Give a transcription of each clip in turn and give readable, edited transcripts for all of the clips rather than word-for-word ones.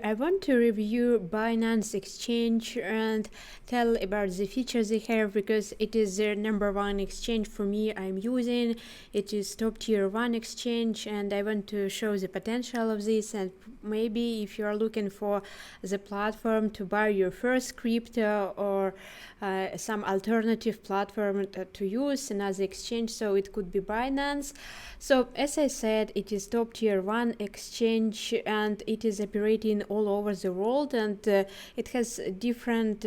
I want to review Binance Exchange and tell about the features they have because it is their #1 exchange for me I'm using. It is top tier 1 exchange and I want to show the potential of this, and maybe if you are looking for the platform to buy your first crypto or some alternative platform to use another exchange, so it could be Binance. So as I said, it is top tier 1 exchange and it is operating all over the world, and it has different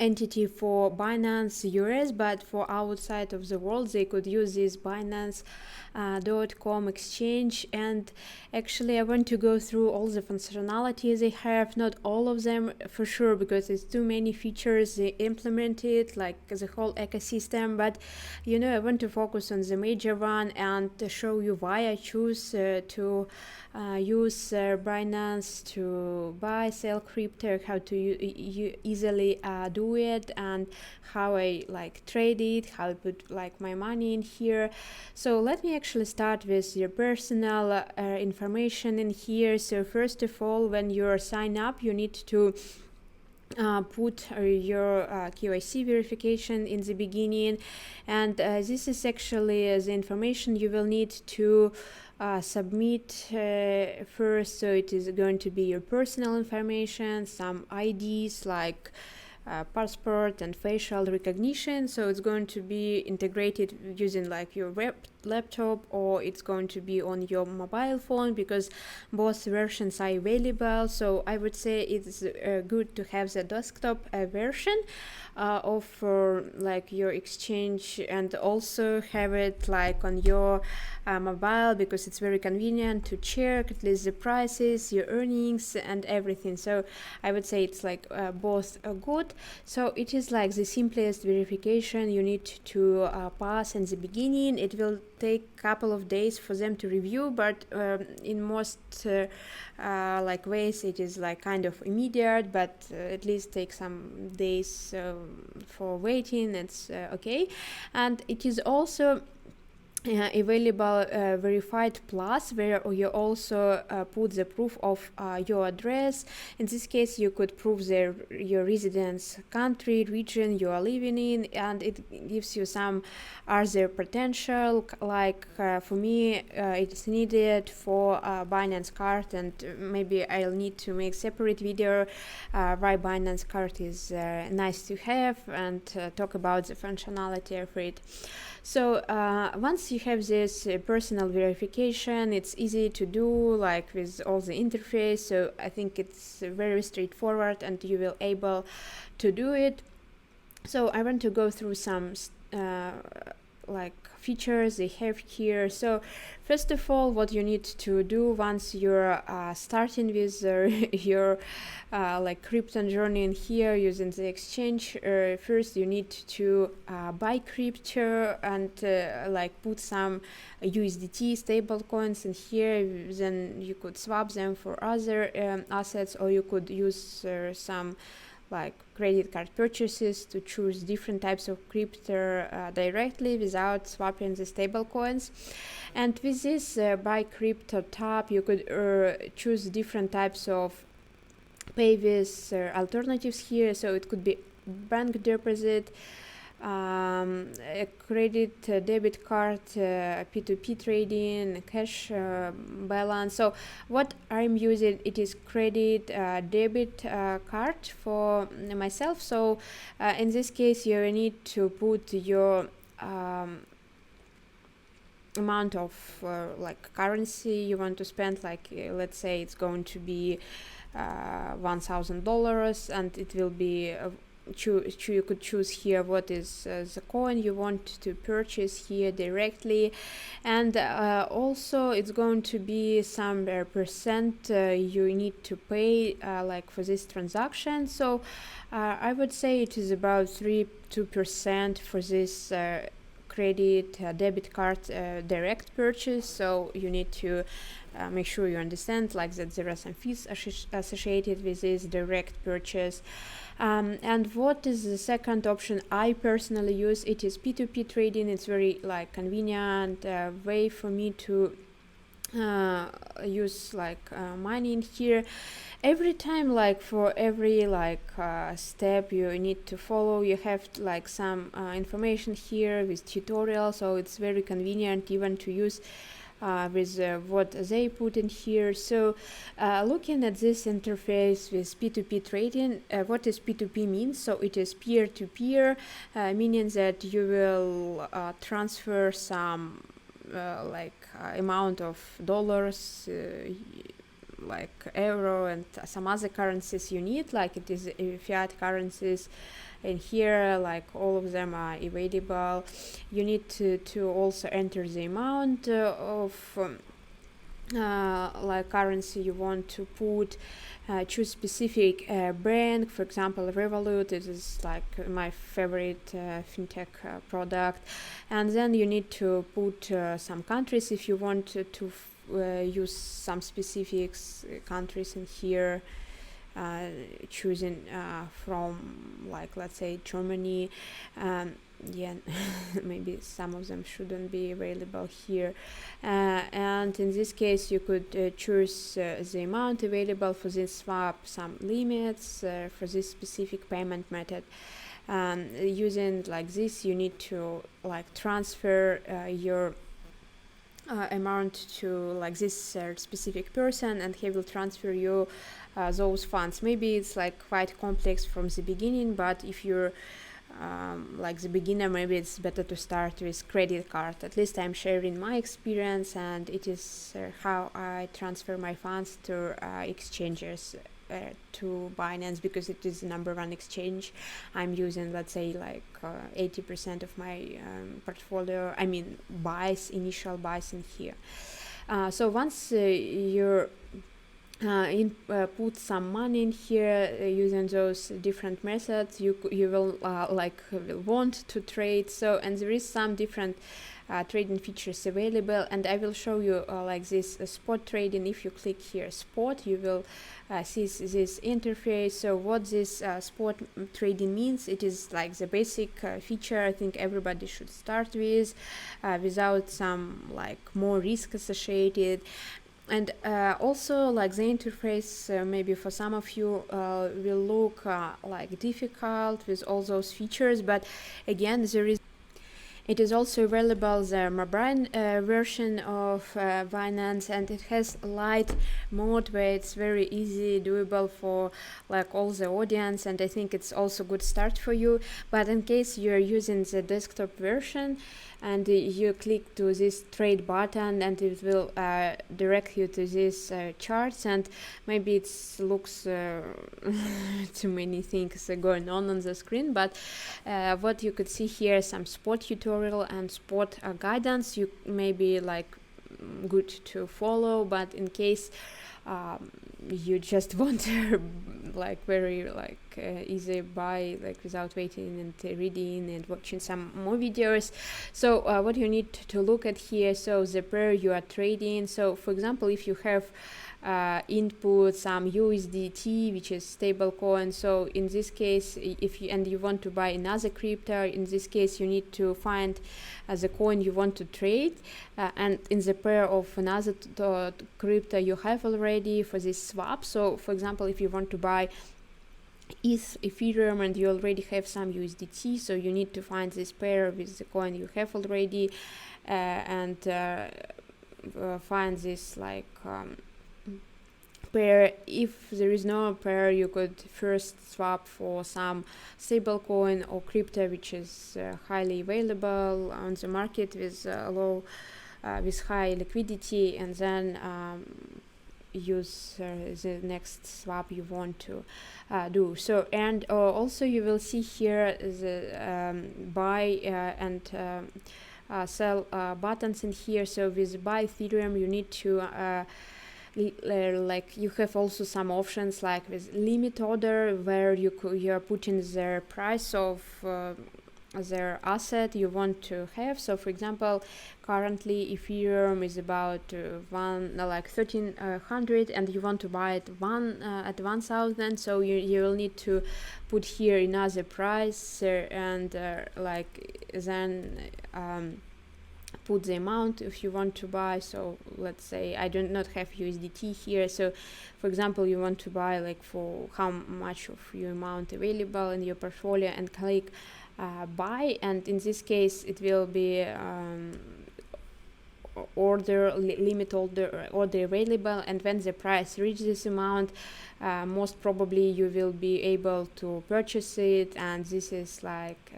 entity for Binance US, but for outside of the world they could use this Binance.com exchange. And actually I want to go through all the functionalities they have, not all of them for sure because it's too many features they implemented, like the whole ecosystem, but I want to focus on the major one and to show you why I choose to use Binance to buy, sell crypto, how to easily do it, and how I trade it, how I put my money in here. So let me actually start with your personal information in here. So first of all, when you sign up, you need to put your KYC verification in the beginning, and this is actually the information you will need to submit first. So it is going to be your personal information, some IDs like passport and facial recognition. So it's going to be integrated using your laptop, or it's going to be on your mobile phone because both versions are available. So I would say it's good to have the desktop version of your exchange, and also have it on your mobile because it's very convenient to check at least the prices, your earnings and everything. So I would say it's both good. So it is the simplest verification you need to pass in the beginning. It will take a couple of days for them to review, but in most ways it is kind of immediate, but at least take some days for waiting. It's okay. And it is also available verified plus, where you also put the proof of your address. In this case you could prove your residence country, region you are living in, and it gives you some other potential, for me it's needed for Binance card, and maybe I'll need to make separate video why Binance card is nice to have, and talk about the functionality of it. So once you have this personal verification, it's easy to do with all the interface. So I think it's very straightforward and you will able to do it. So I want to go through some features they have here. So first of all, what you need to do once you're starting with your crypto journey in here using the exchange, first you need to buy crypto and put some USDT stable coins in here. Then you could swap them for other assets, or you could use some credit card purchases to choose different types of crypto directly without swapping the stable coins. And with this buy crypto tab, you could choose different types of pay with alternatives here. So it could be bank deposit, a credit debit card, P2P trading, cash balance. So what I'm using, it is credit debit card for myself. So in this case you need to put your amount of currency you want to spend, let's say it's going to be $1,000, and it will be you could choose here what is the coin you want to purchase here directly, and also it's going to be some percent you need to pay for this transaction. So I would say it is about 2% for this credit debit card direct purchase. So you need to make sure you understand that there are some fees associated with this direct purchase. And what is the second option I personally use? It is P2P trading. It's very convenient way for me to use like mining here. Every time, like for every step you need to follow, you have like some information here with tutorial, so it's very convenient even to use with what they put in here. So looking at this interface with P2P trading, what does P2P mean? So it is peer-to-peer, meaning that you will transfer some amount of dollars, like euro and some other currencies you need, like it is fiat currencies, and here like all of them are available. You need to also enter the amount of like currency you want to put, choose specific brand, for example Revolut. It is like my favorite fintech product, and then you need to put some countries if you want to use some specific countries in here, choosing from like let's say Germany. Yeah, maybe some of them shouldn't be available here, and in this case you could choose the amount available for this swap, some limits for this specific payment method. Using like this, you need to like transfer your amount to like this specific person, and he will transfer you those funds. Maybe it's like quite complex from the beginning, but if you're like the beginner, maybe it's better to start with credit card. At least I'm sharing my experience, and it is how I transfer my funds to exchanges, to Binance, because it is the #1 exchange. I'm using, let's say, like 80% of my portfolio, I mean initial buys in here. So once you're put some money in here using those different methods, you will want to trade. So, and there is some different trading features available, and I will show you like this spot trading. If you click here spot, you will see this interface. So what this spot trading means, it is like the basic feature I think everybody should start with, without some like more risk associated. And also like the interface maybe for some of you will look like difficult with all those features, but again it is also available the mobile version of Binance, and it has Lite Mode where it's very easy doable for like all the audience, and I think it's also good start for you. But in case you're using the desktop version and you click to this trade button, and it will direct you to this charts, and maybe it looks too many things going on the screen, but what you could see here, some spot tutorial and spot guidance, you may be like good to follow. But in case you just want like very like easy buy, like without waiting and reading and watching some more videos, so what you need to look at here, so the pair you are trading. So for example, if you have input some USDT, which is stable coin, so in this case, if you want to buy another crypto, in this case you need to find the coin you want to trade, and in the pair of another crypto you have already for this swap. So for example, if you want to buy Ethereum and you already have some USDT, so you need to find this pair with the coin you have already, and find this like pair. If there is no pair, you could first swap for some stable coin or crypto which is highly available on the market with with high liquidity, and then use the next swap you want to do. So, and also you will see here the buy and sell buttons in here. So with buy Ethereum, you need to like you have also some options like with limit order, where you are putting the price of their asset you want to have. So for example, currently Ethereum is about 1300, and you want to buy it at 1000, so you will need to put here another price and like then put the amount if you want to buy. So let's say I do not have USDT here, so for example you want to buy like for how much of your amount available in your portfolio, and click buy, and in this case it will be limit order available, and when the price reaches this amount, most probably you will be able to purchase it. And this is like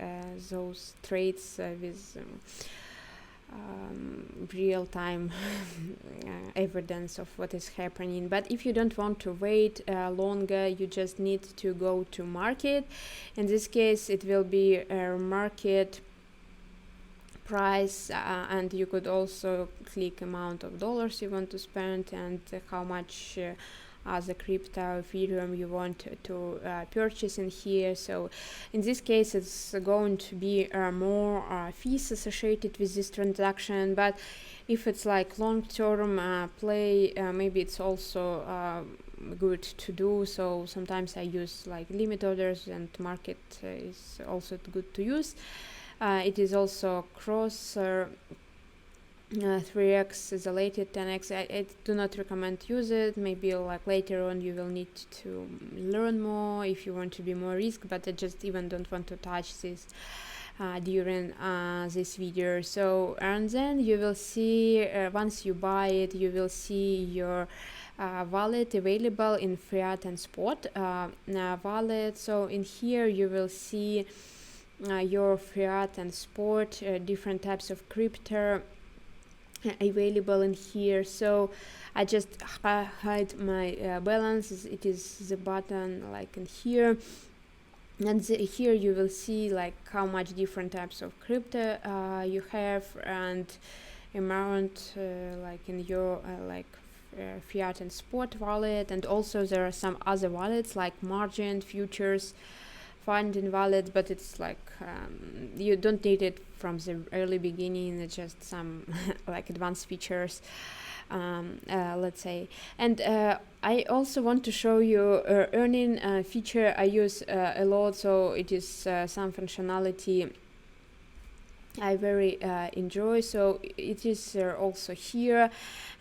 those trades with real-time evidence of what is happening. But if you don't want to wait longer, you just need to go to market. In this case it will be a market price, and you could also click amount of dollars you want to spend, and how much as a crypto Ethereum you want to purchase in here. So in this case it's going to be more fees associated with this transaction, but if it's like long-term play, maybe it's also good to do. So sometimes I use like limit orders, and market is also good to use. It is also cross 3x isolated 10x. I do not recommend use it. Maybe like later on you will need to learn more if you want to be more risk, but I just even don't want to touch this during this video. So, and then you will see once you buy it, you will see your wallet available in Fiat and Spot wallet. So in here you will see your Fiat and Spot, different types of crypto available in here. So I just hide my balance. It is the button like in here, and here you will see like how much different types of crypto you have, and amount like in your Fiat and Spot wallet. And also there are some other wallets like margin, futures, funding wallet, but it's like you don't need it from the early beginning. It's just some like advanced features, let's say. And I also want to show you earning feature I use a lot. So it is some functionality I very enjoy. So it is also here,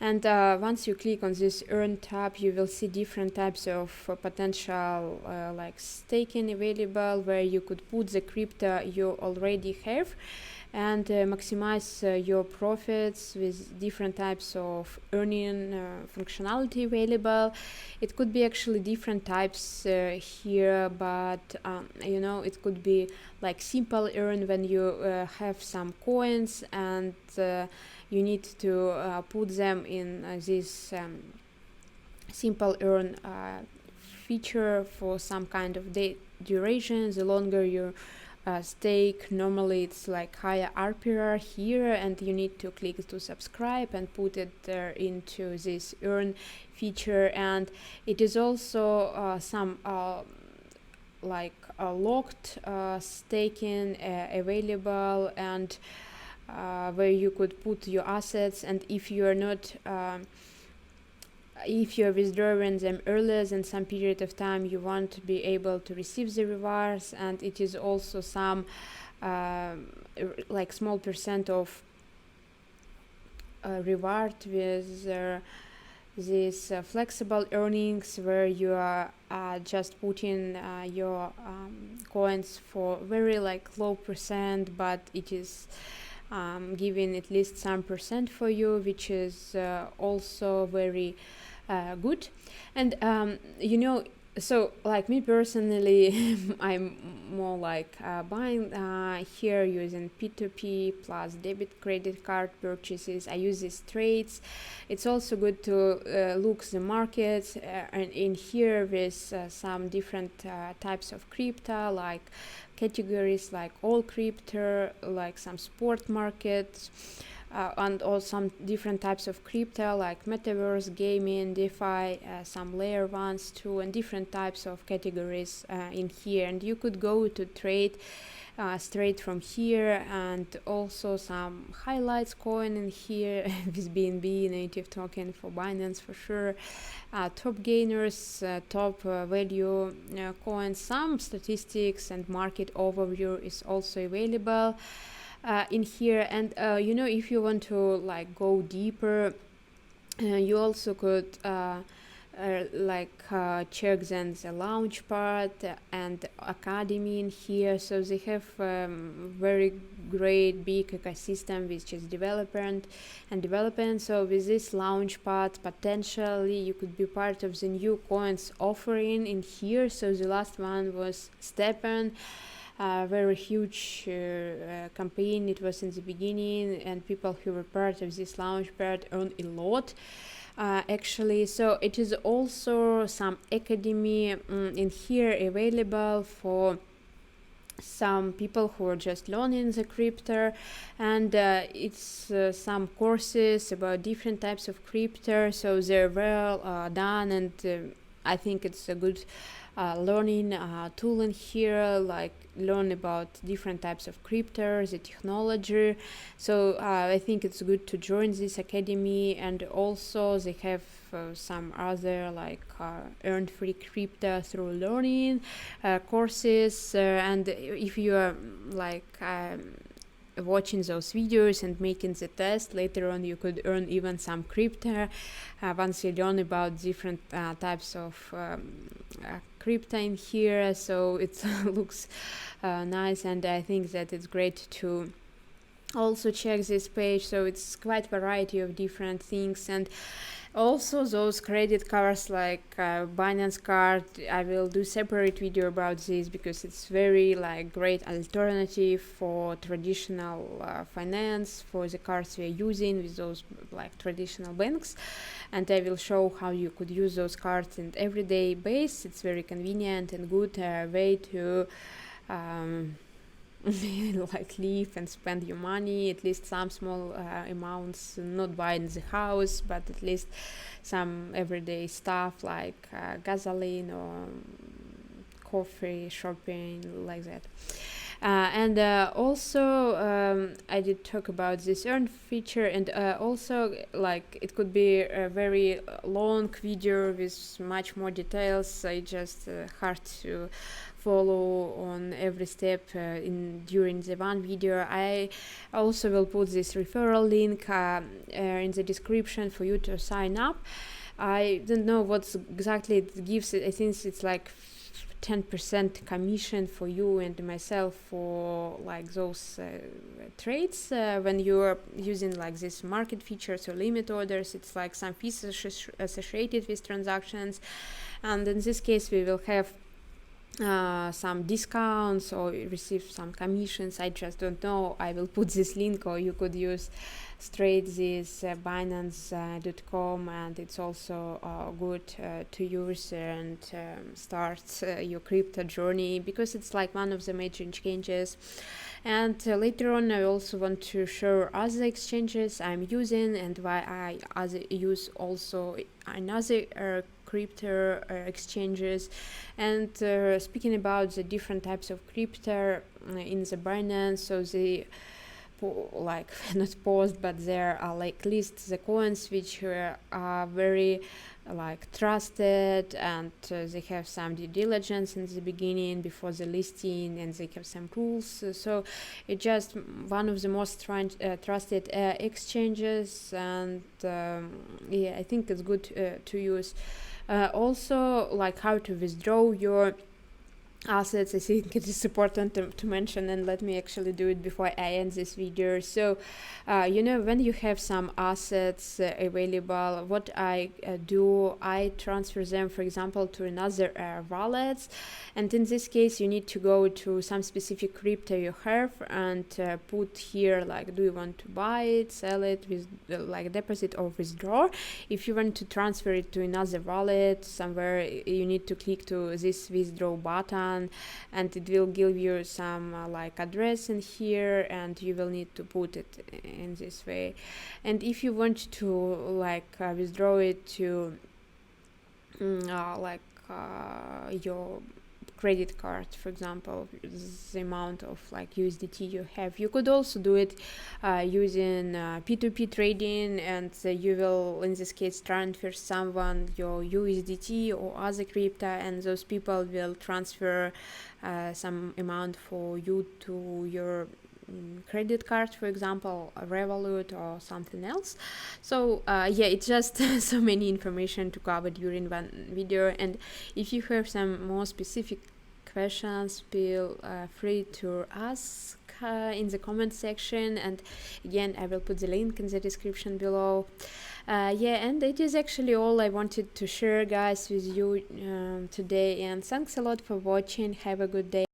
and once you click on this earn tab, you will see different types of potential like staking available, where you could put the crypto you already have and maximize your profits with different types of earning functionality available. It could be actually different types here, but you know, it could be like simple earn when you have some coins and you need to put them in this simple earn feature for some kind of duration. The longer you stake, normally it's like higher RPR here, and you need to click to subscribe and put it into this earn feature. And it is also some locked staking available, and where you could put your assets, and if you are not if you're withdrawing them earlier than some period of time, you want to be able to receive the rewards. And it is also some like small percent of reward with these flexible earnings, where you are just putting your coins for very like low percent, but it is giving at least some percent for you, which is also very good. And you know, so like me personally, I'm more like buying here using P2P plus debit credit card purchases. I use these trades. It's also good to look the markets and in here with some different types of crypto, like categories like all crypto, like some sport markets, and also some different types of crypto like metaverse, gaming, DeFi, some layer ones too, and different types of categories in here. And you could go to trade straight from here, and also some highlights coin in here with BNB native token for Binance for sure, top gainers, top value coins, some statistics and market overview is also available. in here. And you know, if you want to like go deeper, you also could check then the LaunchPad and Academy in here. So they have very great big ecosystem which is development. So with this LaunchPad, potentially you could be part of the new coins offering in here. So the last one was Steppen. Very huge campaign it was in the beginning, and people who were part of this launchpad earn a lot. Actually, so it is also some academy in here available for some people who are just learning the crypto, and it's some courses about different types of crypto, so they're well done, and I think it's a good learning tool in here, like learn about different types of crypto, the technology. So I think it's good to join this academy, and also they have some other like earn free crypto through learning courses, and if you are like watching those videos and making the test, later on you could earn even some crypto once you learn about different types of crypto in here. So it looks nice, and I think that it's great to also check this page. So it's quite variety of different things, and also those credit cards like Binance card, I will do separate video about this because it's very like great alternative for traditional finance for the cards we are using with those like traditional banks, and I will show how you could use those cards in everyday base. It's very convenient and good way to like live and spend your money, at least some small amounts, not buying the house, but at least some everyday stuff like gasoline or coffee, shopping, like that. And also I did talk about this earn feature, and also like it could be a very long video with much more details. It's just hard to follow on every step during the one video. I also will put this referral link in the description for you to sign up. I don't know what exactly it gives. I think it's like 10% commission for you and myself for like those trades when you're using like this market features or limit orders. It's like some fees associated with transactions, and in this case we will have some discounts or receive some commissions. I just don't know. I will put this link, or you could use straight this Binance.com, and it's also good to use and start your crypto journey, because it's like one of the major exchanges. And later on I also want to show other exchanges I'm using and why I use also another crypto exchanges. And speaking about the different types of crypto in the Binance, so they like not post, but there are like list the coins which are very like trusted, and they have some due diligence in the beginning before the listing, and they have some rules. So it's just one of the most trusted exchanges, and yeah, I think it's good to use. Also, like how to withdraw your assets, I think it is important to mention, and let me actually do it before I end this video. So you know, when you have some assets available, what I do, I transfer them, for example, to another wallets, and in this case you need to go to some specific crypto you have and put here like, do you want to buy it, sell it, with like deposit or withdraw. If you want to transfer it to another wallet somewhere, you need to click to this withdraw button, and it will give you some like address in here, and you will need to put it in this way. And if you want to like withdraw it to your credit card, for example, the amount of like USDT you have, you could also do it using P2P trading, and you will in this case transfer someone your USDT or other crypto, and those people will transfer some amount for you to your credit card, for example, a Revolut or something else. So yeah, it's just so many information to cover during one video, and if you have some more specific questions, feel free to ask in the comment section, and again I will put the link in the description below. Yeah, and it is actually all I wanted to share, guys, with you today, and thanks a lot for watching. Have a good day.